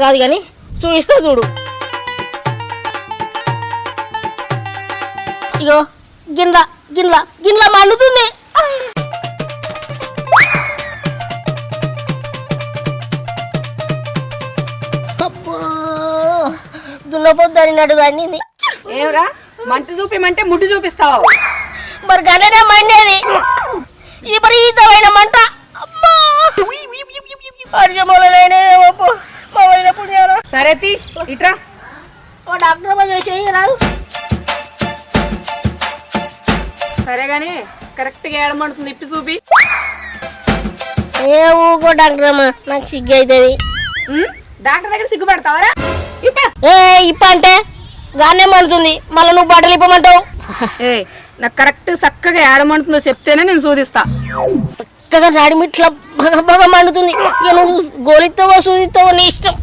కాదు కానీ చూపిస్తా చూడు. ఇగో గిన్నె గిన్నె గిన్నె మండుతుంది. అబ్బో దున్నపోద్దరినట్టు పండింది. ఏవరా మంట చూపిమంటే ముడ్డు చూపిస్తావు? మరి గననే మండేది విపరీతమైన మంట. సరే ఇట్రా డాక్టర్ చేసి రాదు. సరే గాని కరెక్ట్ గా ఏడమంటుంది ఇప్పి చూపి. ఏ ఊకో డాక్టర్ అమ్మా, నాకు సిగ్గు అవుతుంది. డాక్టర్ దగ్గర సిగ్గుపడతావరా? ఏ ఇప్ప అంటే గానే మండుతుంది, మళ్ళీ నువ్వు బట్టలు ఇప్పమంటావు. ఏ నాకు కరెక్ట్ చక్కగా ఏడమంటుందో చెప్తేనే నేను సూదిస్తా. చక్కగా నడిమిట్లా బాగా మండుతుంది. ఇక నువ్వు గోలిస్తావో సూదిస్తావో నీ ఇష్టం.